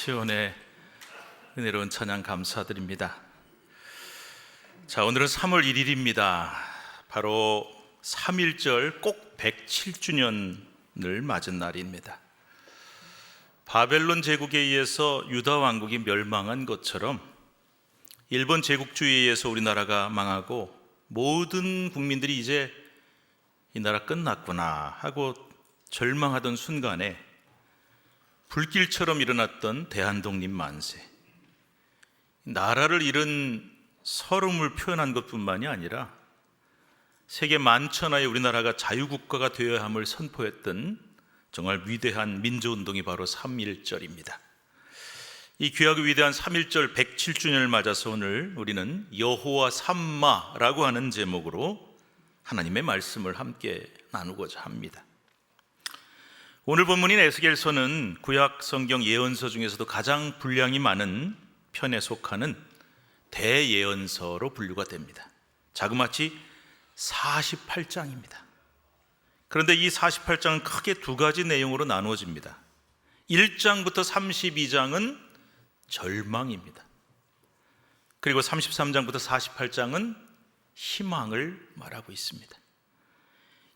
시온의 은혜로운 찬양 감사드립니다. 자, 오늘은 3월 1일입니다. 바로 3.1절 꼭 107주년을 맞은 날입니다. 바벨론 제국에 의해서 유다 왕국이 멸망한 것처럼 일본 제국주의에 의해서 우리나라가 망하고 모든 국민들이 이제 이 나라 끝났구나 하고 절망하던 순간에 불길처럼 일어났던 대한독립 만세, 나라를 잃은 서름을 표현한 것뿐만이 아니라 세계 만천하에 우리나라가 자유국가가 되어야 함을 선포했던 정말 위대한 민주운동이 바로 3.1절입니다. 이 귀하고 위대한 3.1절 107주년을 맞아서 오늘 우리는 여호와 삼마라고 하는 제목으로 하나님의 말씀을 함께 나누고자 합니다. 오늘 본문인 에스겔서는 구약 성경 예언서 중에서도 가장 분량이 많은 편에 속하는 대예언서로 분류가 됩니다. 자그마치 48장입니다. 그런데 이 48장은 크게 두 가지 내용으로 나누어집니다. 1장부터 32장은 절망입니다. 그리고 33장부터 48장은 희망을 말하고 있습니다.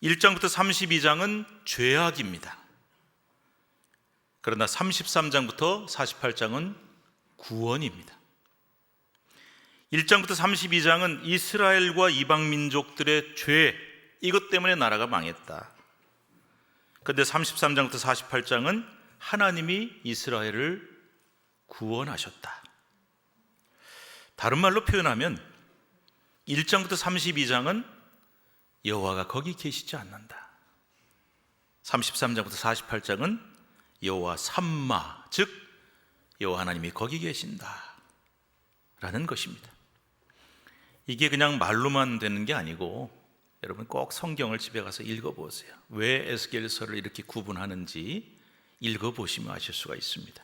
1장부터 32장은 죄악입니다. 그러나 33장부터 48장은 구원입니다. 1장부터 32장은 이스라엘과 이방민족들의 죄, 이것 때문에 나라가 망했다. 그런데 33장부터 48장은 하나님이 이스라엘을 구원하셨다. 다른 말로 표현하면 1장부터 32장은 여호와가 거기 계시지 않는다. 33장부터 48장은 여호와 삼마, 즉 여호와 하나님이 거기 계신다 라는 것입니다. 이게 그냥 말로만 되는 게 아니고 여러분 꼭 성경을 집에 가서 읽어보세요. 왜 에스겔서를 이렇게 구분하는지 읽어보시면 아실 수가 있습니다.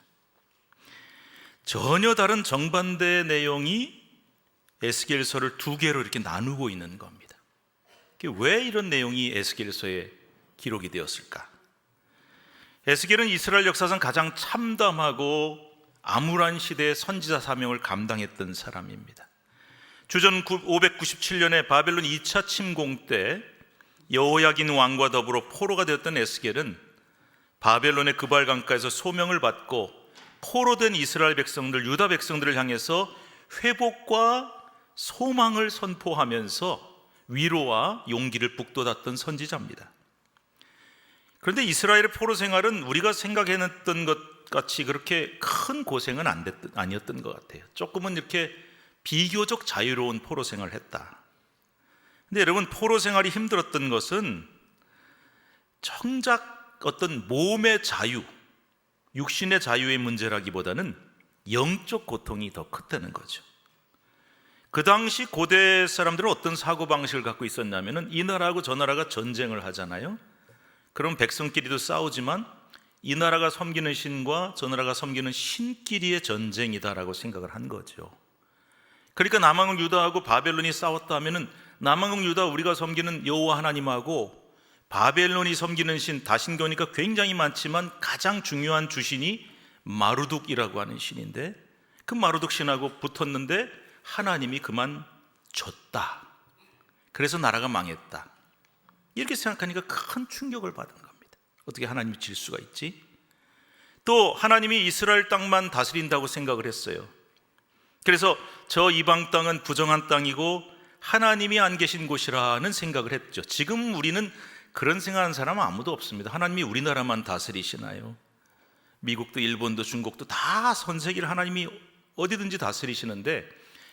전혀 다른 정반대의 내용이 에스겔서를 두 개로 이렇게 나누고 있는 겁니다. 왜 이런 내용이 에스겔서에 기록이 되었을까? 에스겔은 이스라엘 역사상 가장 참담하고 암울한 시대의 선지자 사명을 감당했던 사람입니다. 주전 597년에 바벨론 2차 침공 때 여호야긴 왕과 더불어 포로가 되었던 에스겔은 바벨론의 그발 강가에서 소명을 받고 포로된 이스라엘 백성들, 유다 백성들을 향해서 회복과 소망을 선포하면서 위로와 용기를 북돋았던 선지자입니다. 그런데 이스라엘의 포로 생활은 우리가 생각해냈던 것 같이 그렇게 큰 고생은 아니었던 것 같아요. 조금은 이렇게 비교적 자유로운 포로 생활을 했다. 근데 여러분, 포로 생활이 힘들었던 것은 정작 어떤 몸의 자유, 육신의 자유의 문제라기보다는 영적 고통이 더 컸다는 거죠. 그 당시 고대 사람들은 어떤 사고방식을 갖고 있었냐면 이 나라하고 저 나라가 전쟁을 하잖아요. 그럼 백성끼리도 싸우지만 이 나라가 섬기는 신과 저 나라가 섬기는 신끼리의 전쟁이다라고 생각을 한 거죠. 그러니까 남왕국 유다하고 바벨론이 싸웠다 하면은 남왕국 유다 우리가 섬기는 여호와 하나님하고 바벨론이 섬기는 신, 다신교니까 굉장히 많지만 가장 중요한 주신이 마루둑이라고 하는 신인데 그 마루둑 신하고 붙었는데 하나님이 그만 졌다. 그래서 나라가 망했다. 이렇게 생각하니까 큰 충격을 받은 겁니다. 어떻게 하나님이 질 수가 있지? 또 하나님이 이스라엘 땅만 다스린다고 생각을 했어요. 그래서 저 이방 땅은 부정한 땅이고 하나님이 안 계신 곳이라는 생각을 했죠. 지금 우리는 그런 생각하는 사람은 아무도 없습니다. 하나님이 우리나라만 다스리시나요? 미국도 일본도 중국도 다 선세계를 하나님이 어디든지 다스리시는데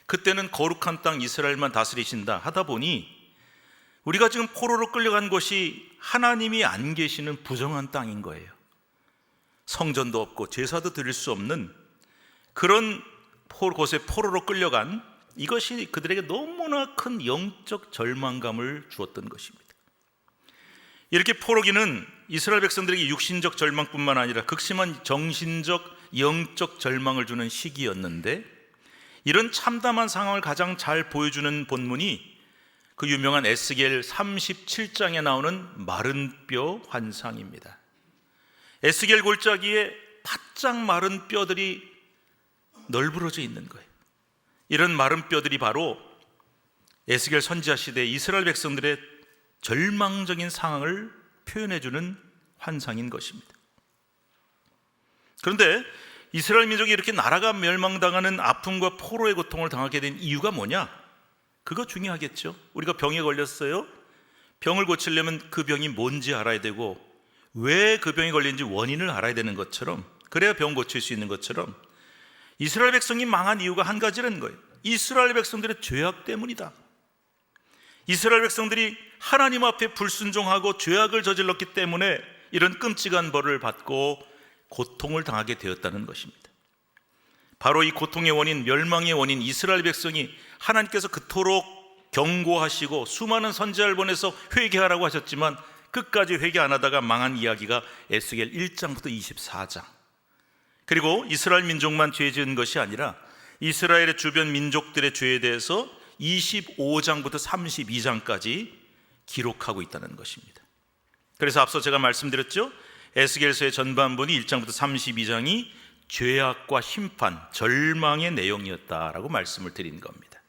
그때는 거룩한 땅 이스라엘만 다스리신다 하다 보니 우리가 지금 포로로 끌려간 곳이 하나님이 안 계시는 부정한 땅인 거예요. 성전도 없고 제사도 드릴 수 없는 그런 곳에 포로로 끌려간 이것이 그들에게 너무나 큰 영적 절망감을 주었던 것입니다. 이렇게 포로기는 이스라엘 백성들에게 육신적 절망뿐만 아니라 극심한 정신적, 영적 절망을 주는 시기였는데 이런 참담한 상황을 가장 잘 보여주는 본문이 그 유명한 에스겔 37장에 나오는 마른 뼈 환상입니다. 에스겔 골짜기에 바짝 마른 뼈들이 널브러져 있는 거예요. 이런 마른 뼈들이 바로 에스겔 선지자 시대 이스라엘 백성들의 절망적인 상황을 표현해주는 환상인 것입니다. 그런데 이스라엘 민족이 이렇게 나라가 멸망당하는 아픔과 포로의 고통을 당하게 된 이유가 뭐냐? 그거 중요하겠죠. 우리가 병에 걸렸어요. 병을 고치려면 그 병이 뭔지 알아야 되고 왜 그 병이 걸린지 원인을 알아야 되는 것처럼, 그래야 병 고칠 수 있는 것처럼 이스라엘 백성이 망한 이유가 한 가지라는 거예요. 이스라엘 백성들의 죄악 때문이다. 이스라엘 백성들이 하나님 앞에 불순종하고 죄악을 저질렀기 때문에 이런 끔찍한 벌을 받고 고통을 당하게 되었다는 것입니다. 바로 이 고통의 원인, 멸망의 원인, 이스라엘 백성이 하나님께서 그토록 경고하시고 수많은 선지자를 보내서 회개하라고 하셨지만 끝까지 회개 안 하다가 망한 이야기가 에스겔 1장부터 24장. 그리고 이스라엘 민족만 죄 지은 것이 아니라 이스라엘의 주변 민족들의 죄에 대해서 25장부터 32장까지 기록하고 있다는 것입니다. 그래서 앞서 제가 말씀드렸죠. 에스겔서의 전반부는 1장부터 32장이 죄악과 심판, 절망의 내용이었다라고 말씀을 드린 겁니다.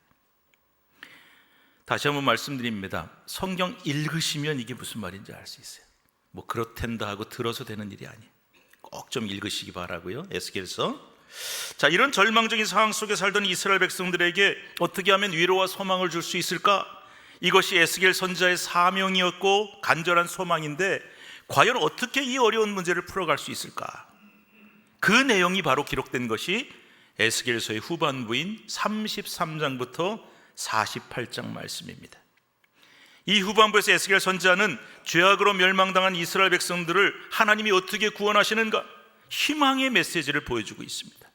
다시 한번 말씀드립니다. 성경 읽으시면 이게 무슨 말인지 알 수 있어요. 뭐 그렇단다 하고 들어서 되는 일이 아니에요. 꼭 좀 읽으시기 바라고요. 에스겔서. 자, 이런 절망적인 상황 속에 살던 이스라엘 백성들에게 어떻게 하면 위로와 소망을 줄 수 있을까? 이것이 에스겔 선지자의 사명이었고 간절한 소망인데 과연 어떻게 이 어려운 문제를 풀어갈 수 있을까? 그 내용이 바로 기록된 것이 에스겔서의 후반부인 33장부터 48장 말씀입니다. 이 후반부에서 에스겔 선지자는 죄악으로 멸망당한 이스라엘 백성들을 하나님이 어떻게 구원하시는가? 희망의 메시지를 보여주고 있습니다.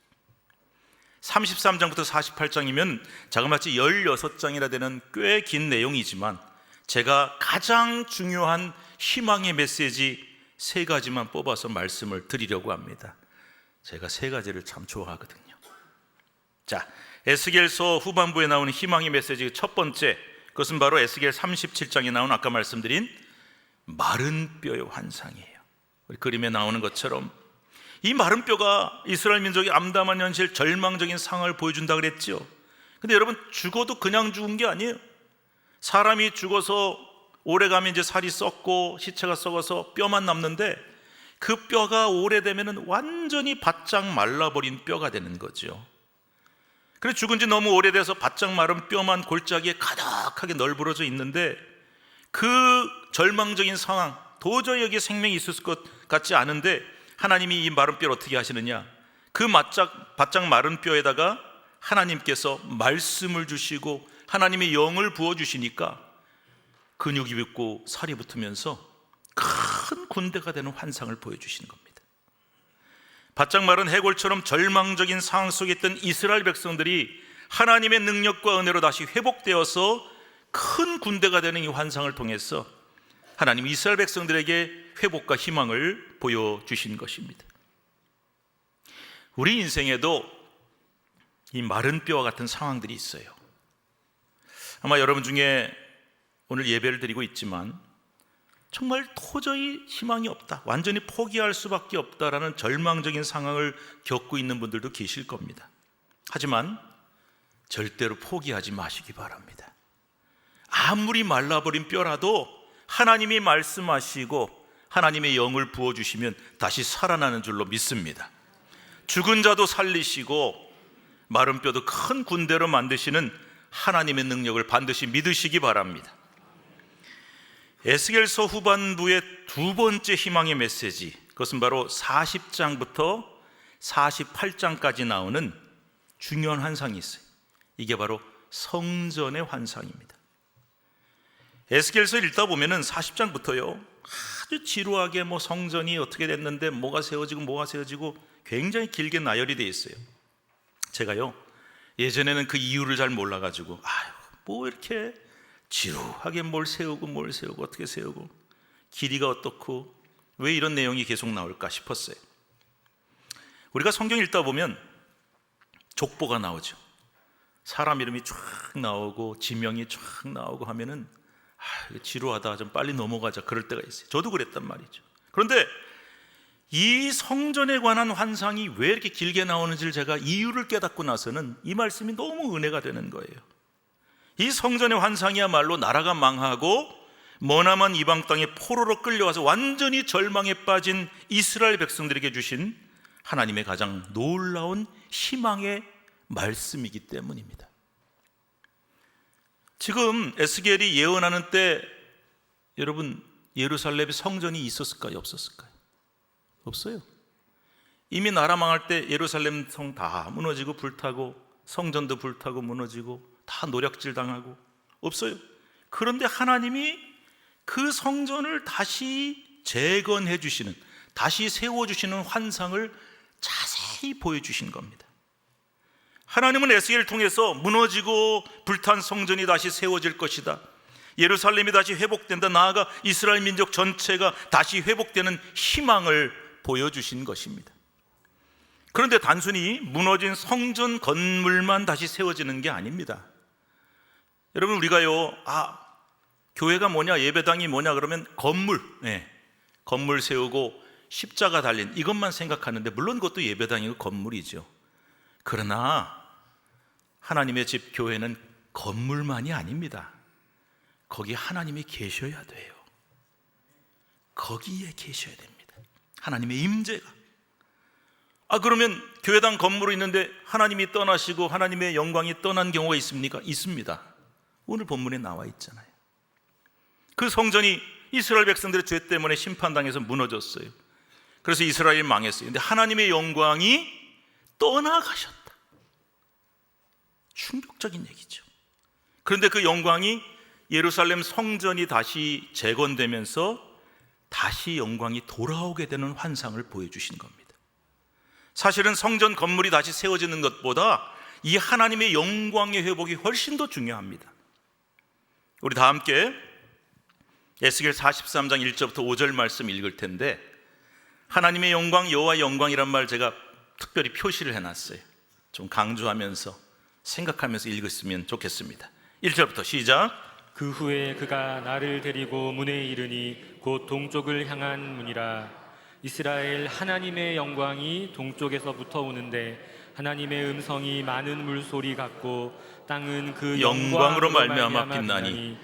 33장부터 48장이면 자그마치 16장이나 되는 꽤 긴 내용이지만 제가 가장 중요한 희망의 메시지 3가지만 뽑아서 말씀을 드리려고 합니다. 제가 3가지를 참 좋아하거든요. 자, 에스겔서 후반부에 나오는 희망의 메시지 첫 번째, 그것은 바로 에스겔 37장에 나온 아까 말씀드린 마른 뼈의 환상이에요. 우리 그림에 나오는 것처럼 이 마른 뼈가 이스라엘 민족의 암담한 현실, 절망적인 상황을 보여준다 그랬죠. 근데 여러분, 죽어도 그냥 죽은 게 아니에요. 사람이 죽어서 오래가면 이제 살이 썩고 시체가 썩어서 뼈만 남는데 그 뼈가 오래되면 완전히 바짝 말라버린 뼈가 되는 거죠. 그래서 죽은 지 너무 오래돼서 바짝 마른 뼈만 골짜기에 가득하게 널브러져 있는데 그 절망적인 상황, 도저히 여기에 생명이 있을 것 같지 않은데 하나님이 이 마른 뼈를 어떻게 하시느냐? 그 바짝 마른 뼈에다가 하나님께서 말씀을 주시고 하나님의 영을 부어주시니까 근육이 붙고 살이 붙으면서 큰 군대가 되는 환상을 보여주시는 겁니다. 바짝 마른 해골처럼 절망적인 상황 속에 있던 이스라엘 백성들이 하나님의 능력과 은혜로 다시 회복되어서 큰 군대가 되는 이 환상을 통해서 하나님 이스라엘 백성들에게 회복과 희망을 보여주신 것입니다. 우리 인생에도 이 마른 뼈와 같은 상황들이 있어요. 아마 여러분 중에 오늘 예배를 드리고 있지만 정말 도저히 희망이 없다, 완전히 포기할 수밖에 없다라는 절망적인 상황을 겪고 있는 분들도 계실 겁니다. 하지만 절대로 포기하지 마시기 바랍니다. 아무리 말라버린 뼈라도 하나님이 말씀하시고 하나님의 영을 부어주시면 다시 살아나는 줄로 믿습니다. 죽은 자도 살리시고 마른 뼈도 큰 군대로 만드시는 하나님의 능력을 반드시 믿으시기 바랍니다. 에스겔서 후반부의 두 번째 희망의 메시지, 그것은 바로 40장부터 48장까지 나오는 중요한 환상이 있어요. 이게 바로 성전의 환상입니다. 에스겔서 읽다 보면은 40장부터요 아주 지루하게 뭐 성전이 어떻게 됐는데 뭐가 세워지고 굉장히 길게 나열이 되어 있어요. 제가요 예전에는 그 이유를 잘 몰라가지고 뭐 이렇게 지루하게 뭘 세우고 어떻게 세우고 길이가 어떻고 왜 이런 내용이 계속 나올까 싶었어요. 우리가 성경 읽다 보면 족보가 나오죠. 사람 이름이 쫙 나오고 지명이 쫙 나오고 하면은 지루하다, 좀 빨리 넘어가자 그럴 때가 있어요. 저도 그랬단 말이죠. 그런데 이 성전에 관한 환상이 왜 이렇게 길게 나오는지를 제가 이유를 깨닫고 나서는 이 말씀이 너무 은혜가 되는 거예요. 이 성전의 환상이야말로 나라가 망하고 머나먼 이방 땅에 포로로 끌려와서 완전히 절망에 빠진 이스라엘 백성들에게 주신 하나님의 가장 놀라운 희망의 말씀이기 때문입니다. 지금 에스겔이 예언하는 때 여러분, 예루살렘에 성전이 있었을까요? 없었을까요? 없어요. 이미 나라 망할 때 예루살렘 성 다 무너지고 불타고 성전도 불타고 무너지고 다 노략질 당하고 없어요. 그런데 하나님이 그 성전을 다시 재건해 주시는, 다시 세워주시는 환상을 자세히 보여주신 겁니다. 하나님은 에스겔을 통해서 무너지고 불탄 성전이 다시 세워질 것이다, 예루살렘이 다시 회복된다, 나아가 이스라엘 민족 전체가 다시 회복되는 희망을 보여주신 것입니다. 그런데 단순히 무너진 성전 건물만 다시 세워지는 게 아닙니다. 여러분, 우리가요, 교회가 뭐냐, 예배당이 뭐냐 그러면 건물, 건물 세우고 십자가 달린 이것만 생각하는데, 물론 그것도 예배당이고 건물이죠. 그러나 하나님의 집 교회는 건물만이 아닙니다. 거기 하나님이 계셔야 돼요. 거기에 계셔야 됩니다. 하나님의 임재가. 그러면 교회당 건물이 있는데 하나님이 떠나시고 하나님의 영광이 떠난 경우가 있습니까? 있습니다. 오늘 본문에 나와 있잖아요. 그 성전이 이스라엘 백성들의 죄 때문에 심판당해서 무너졌어요. 그래서 이스라엘이 망했어요. 근데 하나님의 영광이 떠나가셨다. 충격적인 얘기죠. 그런데 그 영광이 예루살렘 성전이 다시 재건되면서 다시 영광이 돌아오게 되는 환상을 보여주신 겁니다. 사실은 성전 건물이 다시 세워지는 것보다 이 하나님의 영광의 회복이 훨씬 더 중요합니다. 우리 다 함께 에스겔 43장 1절부터 5절 말씀 읽을 텐데, 하나님의 영광, 여호와의 영광이란 말 제가 특별히 표시를 해놨어요. 좀 강조하면서 생각하면서 읽었으면 좋겠습니다. 1절부터 시작. 그 후에 그가 나를 데리고 문에 이르니 곧 동쪽을 향한 문이라. 이스라엘 하나님의 영광이 동쪽에서부터 오는데 하나님의 음성이 많은 물소리 같고 땅은 그 영광으로 말미암아 빛나니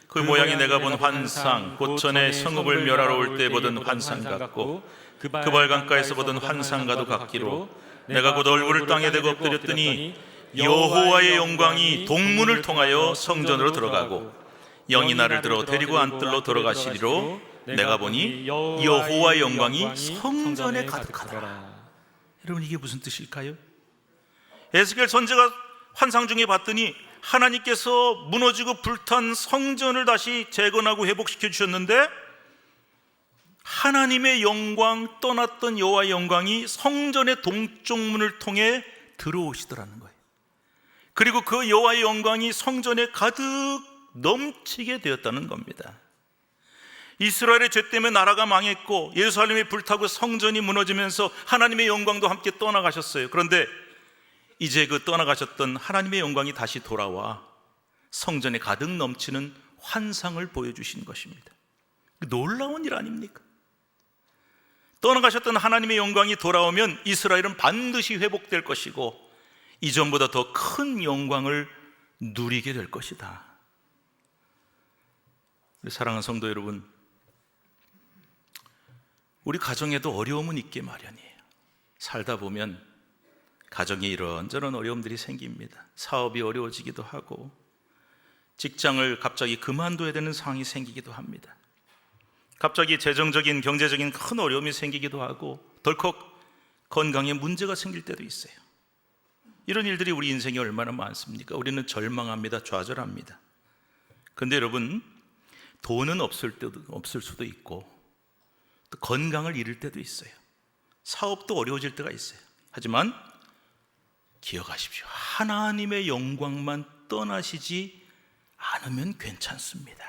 그 모양이 내가 본 환상, 곧 전에 성읍을 멸하러 올 때 보던 환상 같고 그 발강가에서 보던 환상과도 같기로 내가 곧 얼굴을 땅에 대고 엎드렸더니 여호와의 영광이 동문을 통하여 성전으로 들어가고 영이 나를 들어 데리고 안뜰로 들어가시리로 내가 보니 여호와의 영광이 성전에 가득하더라. 여러분, 이게 무슨 뜻일까요? 에스겔 선지자가 환상 중에 봤더니 하나님께서 무너지고 불탄 성전을 다시 재건하고 회복시켜 주셨는데, 하나님의 영광, 떠났던 여호와의 영광이 성전의 동쪽 문을 통해 들어오시더라는 거예요. 그리고 그 여호와의 영광이 성전에 가득 넘치게 되었다는 겁니다. 이스라엘의 죄 때문에 나라가 망했고 예루살렘이 불타고 성전이 무너지면서 하나님의 영광도 함께 떠나가셨어요. 그런데 이제 그 떠나가셨던 하나님의 영광이 다시 돌아와 성전에 가득 넘치는 환상을 보여주신 것입니다. 놀라운 일 아닙니까? 떠나가셨던 하나님의 영광이 돌아오면 이스라엘은 반드시 회복될 것이고 이전보다 더 큰 영광을 누리게 될 것이다. 우리 사랑하는 성도 여러분, 우리 가정에도 어려움은 있게 마련이에요. 살다 보면 가정에 이런저런 어려움들이 생깁니다. 사업이 어려워지기도 하고 직장을 갑자기 그만둬야 되는 상황이 생기기도 합니다. 갑자기 재정적인, 경제적인 큰 어려움이 생기기도 하고 덜컥 건강에 문제가 생길 때도 있어요. 이런 일들이 우리 인생에 얼마나 많습니까? 우리는 절망합니다. 좌절합니다. 그런데 여러분, 돈은 없을 수도 있고 또 건강을 잃을 때도 있어요. 사업도 어려워질 때가 있어요. 하지만 기억하십시오. 하나님의 영광만 떠나시지 않으면 괜찮습니다.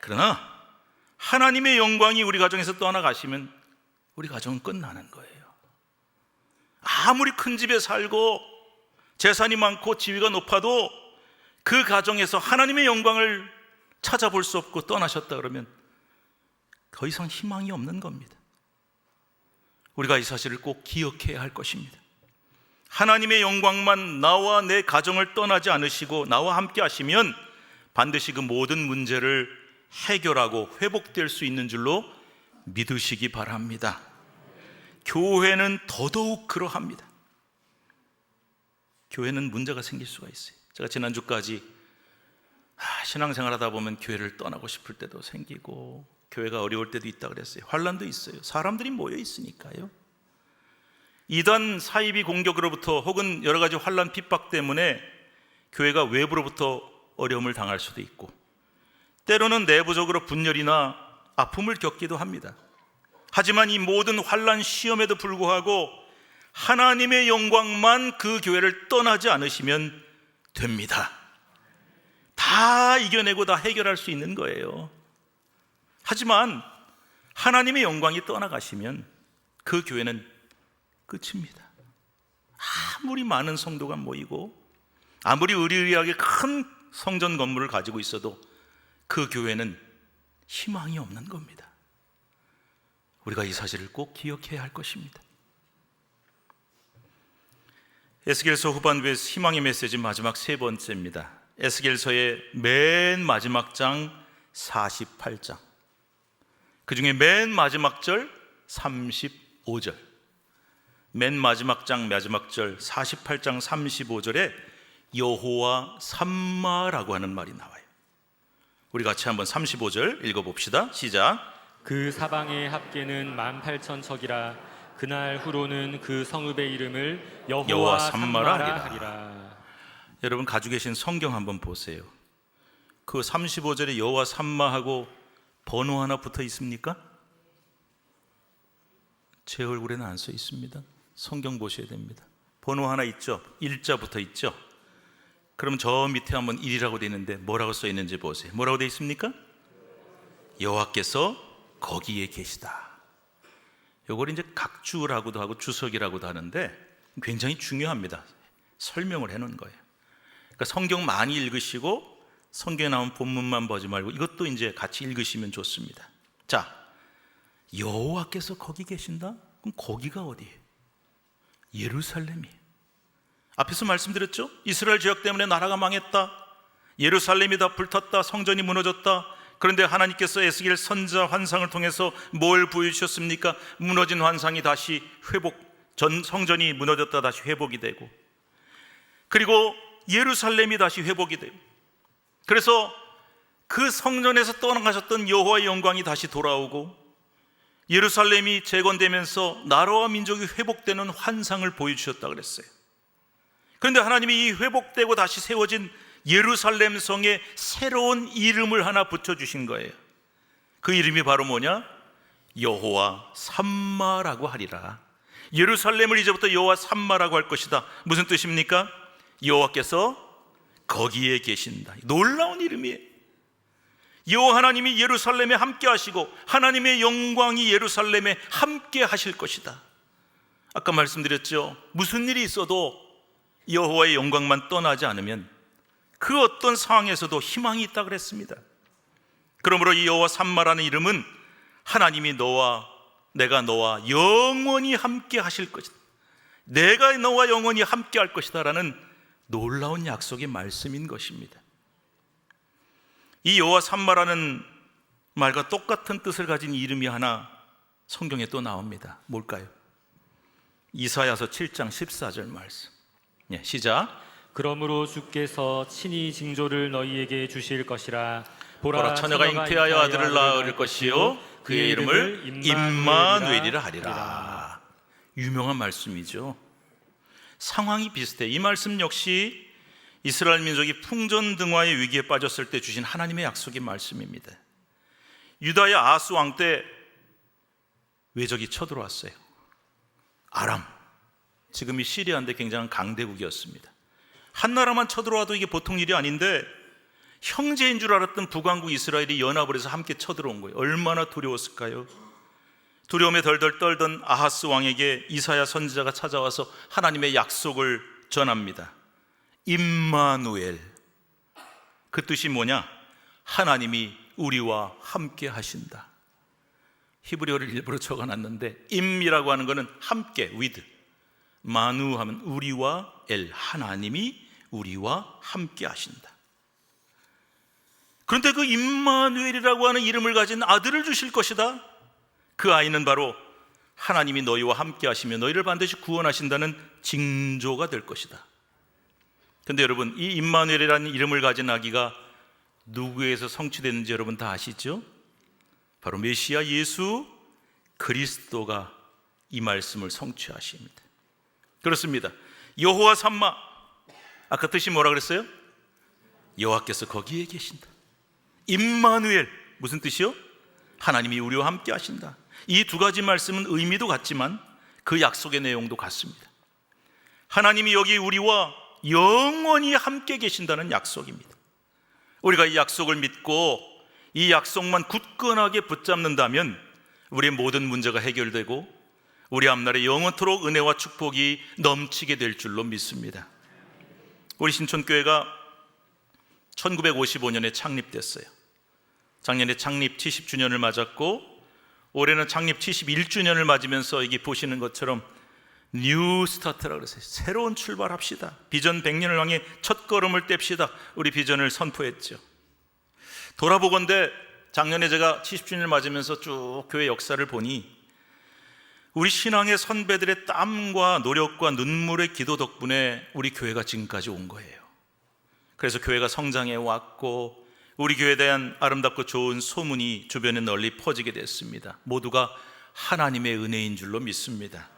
그러나 하나님의 영광이 우리 가정에서 떠나가시면 우리 가정은 끝나는 거예요. 아무리 큰 집에 살고 재산이 많고 지위가 높아도 그 가정에서 하나님의 영광을 찾아볼 수 없고 떠나셨다 그러면 더 이상 희망이 없는 겁니다. 우리가 이 사실을 꼭 기억해야 할 것입니다. 하나님의 영광만 나와 내 가정을 떠나지 않으시고 나와 함께 하시면 반드시 그 모든 문제를 해결하고 회복될 수 있는 줄로 믿으시기 바랍니다. 교회는 더더욱 그러합니다. 교회는 문제가 생길 수가 있어요. 제가 지난주까지 신앙생활 하다 보면 교회를 떠나고 싶을 때도 생기고 교회가 어려울 때도 있다 그랬어요. 환난도 있어요. 사람들이 모여 있으니까요. 이단 사이비 공격으로부터 혹은 여러 가지 환난 핍박 때문에 교회가 외부로부터 어려움을 당할 수도 있고 때로는 내부적으로 분열이나 아픔을 겪기도 합니다. 하지만 이 모든 환난 시험에도 불구하고 하나님의 영광만 그 교회를 떠나지 않으시면 됩니다. 다 이겨내고 다 해결할 수 있는 거예요. 하지만 하나님의 영광이 떠나가시면 그 교회는 끝입니다. 아무리 많은 성도가 모이고 아무리 의리의리하게 큰 성전 건물을 가지고 있어도 그 교회는 희망이 없는 겁니다. 우리가 이 사실을 꼭 기억해야 할 것입니다. 에스겔서 후반부의 희망의 메시지 마지막 세 번째입니다. 에스겔서의 맨 마지막 장 48장, 그 중에 맨 마지막 절 35절, 맨 마지막 장 마지막 절 48장 35절에 여호와 삼마라고 하는 말이 나와요. 우리 같이 한번 35절 읽어봅시다. 시작. 그 사방의 합계는 18,000척이라 그날 후로는 그 성읍의 이름을 여호와 삼마라 하리라. 여러분 가지고 계신 성경 한번 보세요. 그 35절에 여호와 삼마하고 번호 하나 붙어 있습니까? 제 얼굴에는 안 써 있습니다. 성경 보셔야 됩니다. 번호 하나 있죠? 일자 붙어 있죠? 그럼 저 밑에 한번 1이라고 되어 있는데 뭐라고 써 있는지 보세요. 뭐라고 되어 있습니까? 여호와께서 거기에 계시다. 요걸 이제 각주라고도 하고 주석이라고도 하는데 굉장히 중요합니다. 설명을 해놓은 거예요. 그러니까 성경 많이 읽으시고 성경에 나온 본문만 보지 말고 이것도 이제 같이 읽으시면 좋습니다. 자, 여호와께서 거기 계신다? 그럼 거기가 어디예요? 예루살렘이에요. 앞에서 말씀드렸죠? 이스라엘 죄악 때문에 나라가 망했다. 예루살렘이 다 불탔다. 성전이 무너졌다. 그런데 하나님께서 에스겔 선지자 환상을 통해서 뭘 보여주셨습니까? 무너진 환상이 다시 성전이 무너졌다 다시 회복이 되고, 그리고 예루살렘이 다시 회복이 되고, 그래서 그 성전에서 떠나가셨던 여호와의 영광이 다시 돌아오고 예루살렘이 재건되면서 나라와 민족이 회복되는 환상을 보여주셨다 그랬어요. 그런데 하나님이 이 회복되고 다시 세워진 예루살렘 성에 새로운 이름을 하나 붙여주신 거예요. 그 이름이 바로 뭐냐? 여호와 삼마라고 하리라. 예루살렘을 이제부터 여호와 삼마라고 할 것이다. 무슨 뜻입니까? 여호와께서 거기에 계신다. 놀라운 이름이에요. 여호와 하나님이 예루살렘에 함께 하시고 하나님의 영광이 예루살렘에 함께 하실 것이다. 아까 말씀드렸죠. 무슨 일이 있어도 여호와의 영광만 떠나지 않으면 그 어떤 상황에서도 희망이 있다 그랬습니다. 그러므로 이 여호와 삼마라는 이름은 하나님이 내가 너와 영원히 함께 하실 것이다, 내가 너와 영원히 함께 할 것이다 라는 놀라운 약속의 말씀인 것입니다. 이 여호와 삼마라는 말과 똑같은 뜻을 가진 이름이 하나 성경에 또 나옵니다. 뭘까요? 이사야서 7장 14절 말씀. 시작. 그러므로 주께서 친히 징조를 너희에게 주실 것이라. 보라, 처녀가 잉태하여 아들을 낳을 것이요 그의 이름을 임마누엘이라 하리라. 유명한 말씀이죠. 상황이 비슷해. 이 말씀 역시 이스라엘 민족이 풍전등화의 위기에 빠졌을 때 주신 하나님의 약속의 말씀입니다. 유다의 아하스 왕 때 외적이 쳐들어왔어요. 아람, 지금이 시리아인데 굉장한 강대국이었습니다. 한 나라만 쳐들어와도 이게 보통 일이 아닌데 형제인 줄 알았던 북왕국 이스라엘이 연합을 해서 함께 쳐들어온 거예요. 얼마나 두려웠을까요? 두려움에 덜덜 떨던 아하스 왕에게 이사야 선지자가 찾아와서 하나님의 약속을 전합니다. 임마누엘, 그 뜻이 뭐냐? 하나님이 우리와 함께 하신다. 히브리어를 일부러 적어놨는데 임이라고 하는 것은 함께, with. 마누 하면 우리와 엘, 하나님이 우리와 함께 하신다. 그런데 그 임마누엘이라고 하는 이름을 가진 아들을 주실 것이다. 그 아이는 바로 하나님이 너희와 함께 하시며 너희를 반드시 구원하신다는 징조가 될 것이다. 그런데 여러분, 이 임마누엘이라는 이름을 가진 아기가 누구에서 성취됐는지 여러분 다 아시죠? 바로 메시아 예수 그리스도가 이 말씀을 성취하십니다. 그렇습니다. 여호와 삼마, 아까 뜻이 뭐라 그랬어요? 여호와께서 거기에 계신다. 임마누엘, 무슨 뜻이요? 하나님이 우리와 함께 하신다. 이 두 가지 말씀은 의미도 같지만 그 약속의 내용도 같습니다. 하나님이 여기 우리와 영원히 함께 계신다는 약속입니다. 우리가 이 약속을 믿고 이 약속만 굳건하게 붙잡는다면 우리의 모든 문제가 해결되고 우리 앞날에 영원토록 은혜와 축복이 넘치게 될 줄로 믿습니다. 우리 신촌교회가 1955년에 창립됐어요. 작년에 창립 70주년을 맞았고 올해는 창립 71주년을 맞으면서 여기 보시는 것처럼 뉴 스타트라고 그랬어요. 새로운 출발합시다. 비전 100년을 향해 첫 걸음을 뗍시다. 우리 비전을 선포했죠. 돌아보건대 작년에 제가 70주년을 맞으면서 쭉 교회 역사를 보니 우리 신앙의 선배들의 땀과 노력과 눈물의 기도 덕분에 우리 교회가 지금까지 온 거예요. 그래서 교회가 성장해 왔고 우리 교회에 대한 아름답고 좋은 소문이 주변에 널리 퍼지게 됐습니다. 모두가 하나님의 은혜인 줄로 믿습니다.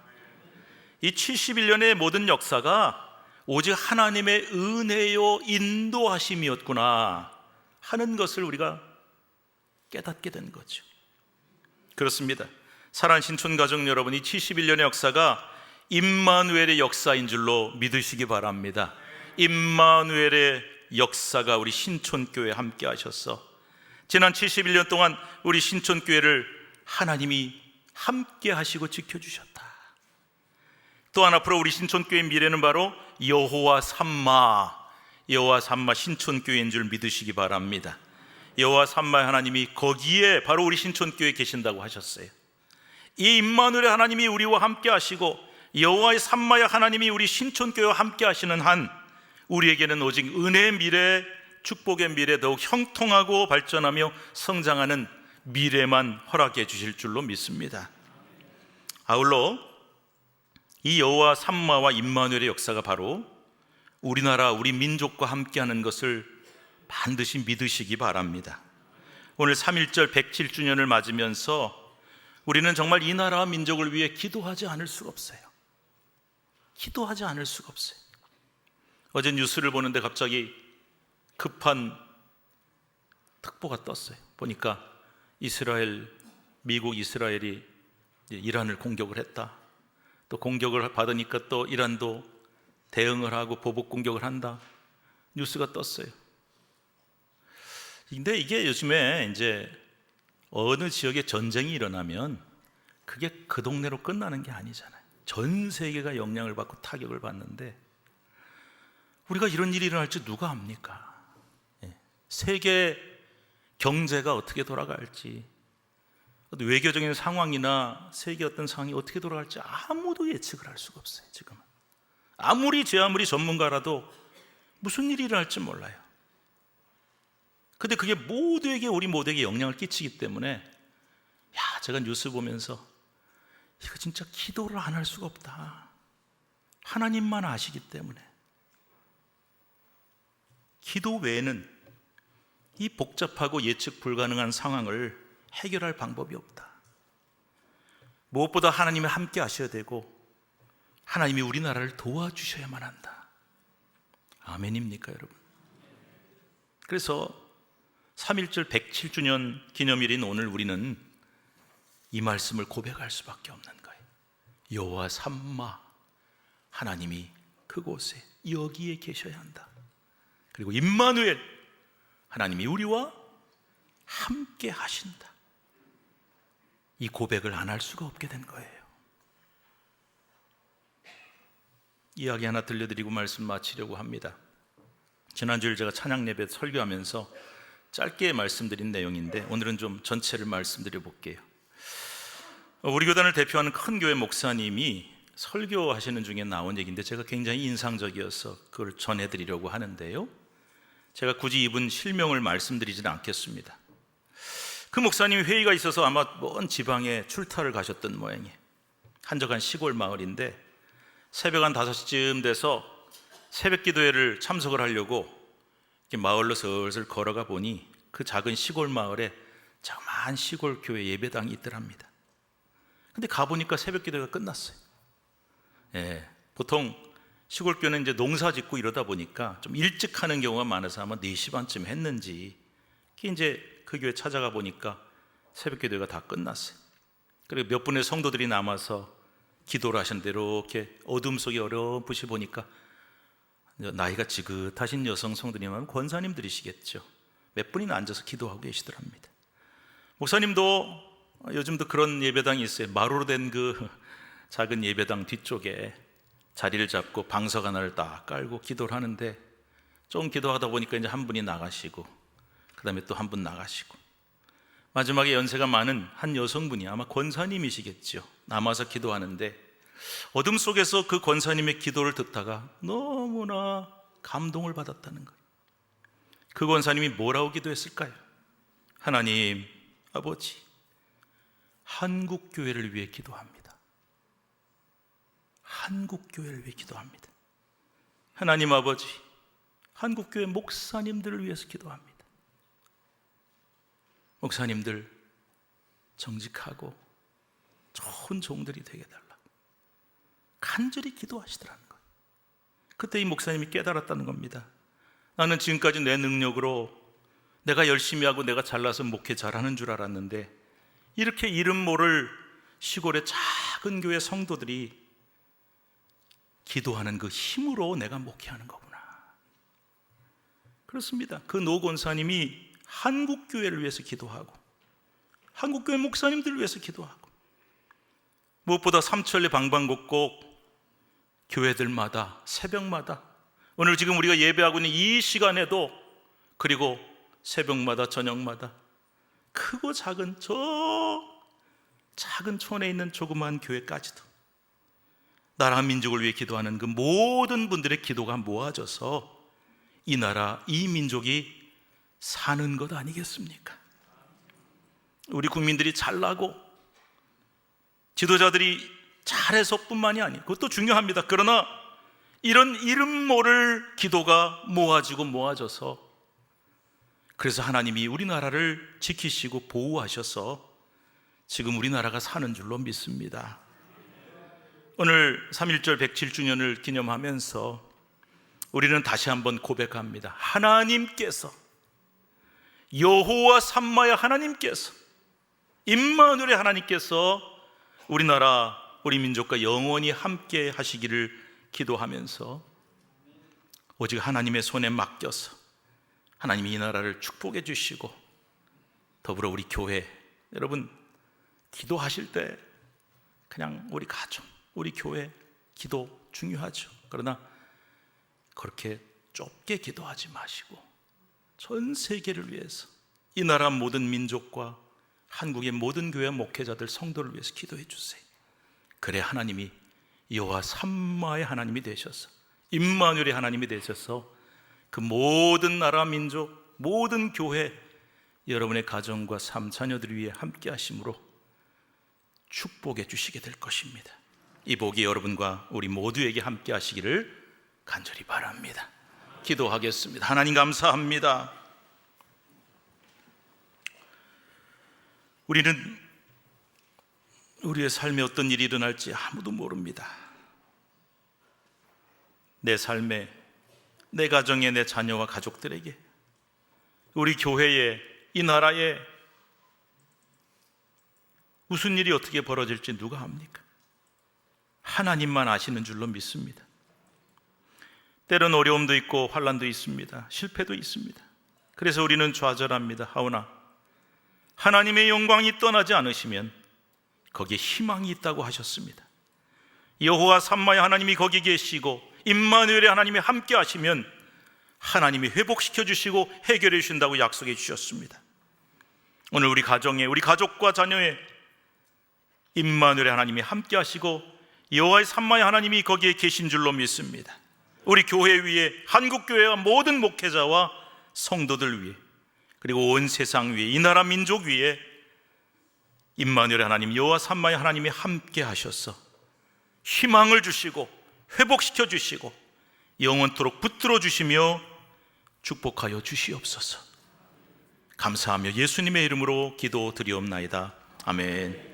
이 71년의 모든 역사가 오직 하나님의 은혜요 인도하심이었구나 하는 것을 우리가 깨닫게 된 거죠. 그렇습니다. 사랑하는 신촌 가족 여러분, 이 71년의 역사가 임마누엘의 역사인 줄로 믿으시기 바랍니다. 임마누엘의 역사가 우리 신촌교회에 함께 하셔서 지난 71년 동안 우리 신촌교회를 하나님이 함께 하시고 지켜주셨다. 또한 앞으로 우리 신촌교회의 미래는 바로 여호와 삼마, 여호와 삼마 신촌교회인 줄 믿으시기 바랍니다. 여호와 삼마의 하나님이 거기에 바로 우리 신촌교회에 계신다고 하셨어요. 이 임마누엘의 하나님이 우리와 함께 하시고 여호와의 삼마의 하나님이 우리 신촌교회와 함께 하시는 한 우리에게는 오직 은혜의 미래, 축복의 미래, 더욱 형통하고 발전하며 성장하는 미래만 허락해 주실 줄로 믿습니다. 아울러 이 여호와 삼마와 임마누엘의 역사가 바로 우리나라, 우리 민족과 함께하는 것을 반드시 믿으시기 바랍니다. 오늘 3.1절 107주년을 맞으면서 우리는 정말 이 나라와 민족을 위해 기도하지 않을 수가 없어요. 기도하지 않을 수가 없어요. 어제 뉴스를 보는데 갑자기 급한 특보가 떴어요. 보니까 미국 이스라엘이 이란을 공격을 했다. 또 공격을 받으니까 또 이란도 대응을 하고 보복 공격을 한다. 뉴스가 떴어요. 근데 이게 요즘에 이제 어느 지역에 전쟁이 일어나면 그게 그 동네로 끝나는 게 아니잖아요. 전 세계가 영향을 받고 타격을 받는데 우리가 이런 일이 일어날지 누가 압니까? 세계 경제가 어떻게 돌아갈지, 외교적인 상황이나 세계 어떤 상황이 어떻게 돌아갈지 아무도 예측을 할 수가 없어요. 지금은 아무리 전문가라도 무슨 일이 일어날지 몰라요. 근데 그게 우리 모두에게 영향을 끼치기 때문에 제가 뉴스 보면서 이거 진짜 기도를 안 할 수가 없다. 하나님만 아시기 때문에. 기도 외에는 이 복잡하고 예측 불가능한 상황을 해결할 방법이 없다. 무엇보다 하나님이 함께 하셔야 되고 하나님이 우리나라를 도와주셔야만 한다. 아멘입니까, 여러분? 그래서 3.1절 107주년 기념일인 오늘 우리는 이 말씀을 고백할 수밖에 없는 거예요. 여호와 삼마, 하나님이 그곳에 여기에 계셔야 한다. 그리고 임마누엘, 하나님이 우리와 함께 하신다. 이 고백을 안 할 수가 없게 된 거예요. 이야기 하나 들려드리고 말씀 마치려고 합니다. 지난주에 제가 찬양 예배 설교하면서 짧게 말씀드린 내용인데 오늘은 좀 전체를 말씀드려 볼게요. 우리 교단을 대표하는 큰 교회 목사님이 설교하시는 중에 나온 얘기인데 제가 굉장히 인상적이어서 그걸 전해드리려고 하는데요, 제가 굳이 이분 실명을 말씀드리지는 않겠습니다. 그 목사님이 회의가 있어서 아마 먼 지방에 출타를 가셨던 모양이에요. 한적한 시골 마을인데 새벽 한 5시쯤 돼서 새벽 기도회를 참석을 하려고 이렇게 마을로 슬슬 걸어가 보니 그 작은 시골 마을에 자그마한 시골 교회 예배당이 있더랍니다. 근데 가보니까 새벽 기도회가 끝났어요. 보통 시골 교회는 이제 농사 짓고 이러다 보니까 좀 일찍 하는 경우가 많아서 아마 4시 반쯤 했는지 이제 그 교회 찾아가 보니까 새벽 기도회가 다 끝났어요. 그리고 몇 분의 성도들이 남아서 기도를 하시는데 이렇게 어둠 속에 어렴풋이 보니까 나이가 지긋하신 여성 성도님은 권사님들이시겠죠. 몇 분이나 앉아서 기도하고 계시더랍니다. 목사님도 요즘도 그런 예배당이 있어요. 마루로 된 그 작은 예배당 뒤쪽에 자리를 잡고 방석 하나를 딱 깔고 기도를 하는데 좀 기도하다 보니까 이제 한 분이 나가시고 그 다음에 또 한 분 나가시고 마지막에 연세가 많은 한 여성분이 아마 권사님이시겠죠. 남아서 기도하는데 어둠 속에서 그 권사님의 기도를 듣다가 너무나 감동을 받았다는 거예요. 그 권사님이 뭐라고 기도했을까요? 하나님 아버지, 한국교회를 위해 기도합니다. 한국교회를 위해 기도합니다. 하나님 아버지, 한국교회 목사님들을 위해서 기도합니다. 목사님들 정직하고 좋은 종들이 되게 달라고 간절히 기도하시더라는 거예요. 그때 이 목사님이 깨달았다는 겁니다. 나는 지금까지 내 능력으로 내가 열심히 하고 내가 잘나서 목회 잘하는 줄 알았는데 이렇게 이름 모를 시골의 작은 교회 성도들이 기도하는 그 힘으로 내가 목회하는 거구나. 그렇습니다. 그 노 권사님이 한국교회를 위해서 기도하고 한국교회 목사님들을 위해서 기도하고 무엇보다 삼천리 방방곡곡 교회들마다 새벽마다 오늘 지금 우리가 예배하고 있는 이 시간에도 그리고 새벽마다 저녁마다 크고 작은 저 작은 촌에 있는 조그마한 교회까지도 나라 민족을 위해 기도하는 그 모든 분들의 기도가 모아져서 이 나라 이 민족이 사는 것 아니겠습니까? 우리 국민들이 잘나고 지도자들이 잘해서뿐만이 아니고 그것도 중요합니다. 그러나 이런 이름 모를 기도가 모아지고 모아져서 그래서 하나님이 우리나라를 지키시고 보호하셔서 지금 우리나라가 사는 줄로 믿습니다. 오늘 3.1절 107주년을 기념하면서 우리는 다시 한번 고백합니다. 하나님께서 여호와 삼마의 하나님께서 임마누엘의 하나님께서 우리나라 우리 민족과 영원히 함께 하시기를 기도하면서 오직 하나님의 손에 맡겨서 하나님이 이 나라를 축복해 주시고 더불어 우리 교회 여러분 기도하실 때 그냥 우리 가정 우리 교회 기도 중요하죠. 그러나 그렇게 좁게 기도하지 마시고 전 세계를 위해서 이 나라 모든 민족과 한국의 모든 교회 목회자들 성도를 위해서 기도해 주세요. 그래 하나님이 여호와 삼마의 하나님이 되셔서 임마누엘의 하나님이 되셔서 그 모든 나라 민족 모든 교회 여러분의 가정과 삶 자녀들을 위해 함께 하심으로 축복해 주시게 될 것입니다. 이 복이 여러분과 우리 모두에게 함께 하시기를 간절히 바랍니다. 기도하겠습니다. 하나님 감사합니다. 우리는 우리의 삶에 어떤 일이 일어날지 아무도 모릅니다. 내 삶에, 내 가정에, 내 자녀와 가족들에게, 우리 교회에, 이 나라에 무슨 일이 어떻게 벌어질지 누가 압니까? 하나님만 아시는 줄로 믿습니다. 때론 어려움도 있고 환난도 있습니다. 실패도 있습니다. 그래서 우리는 좌절합니다. 하오나 하나님의 영광이 떠나지 않으시면 거기에 희망이 있다고 하셨습니다. 여호와 삼마의 하나님이 거기 계시고 임마누엘의 하나님이 함께 하시면 하나님이 회복시켜 주시고 해결해 주신다고 약속해 주셨습니다. 오늘 우리 가정에 우리 가족과 자녀의 임마누엘의 하나님이 함께 하시고 여호와의 삼마의 하나님이 거기에 계신 줄로 믿습니다. 우리 교회 위에, 한국교회와 모든 목회자와 성도들 위에, 그리고 온 세상 위에, 이 나라 민족 위에 임마누엘의 하나님, 여호와 삼마의 하나님이 함께 하셔서 희망을 주시고 회복시켜 주시고 영원토록 붙들어 주시며 축복하여 주시옵소서. 감사하며 예수님의 이름으로 기도드리옵나이다. 아멘.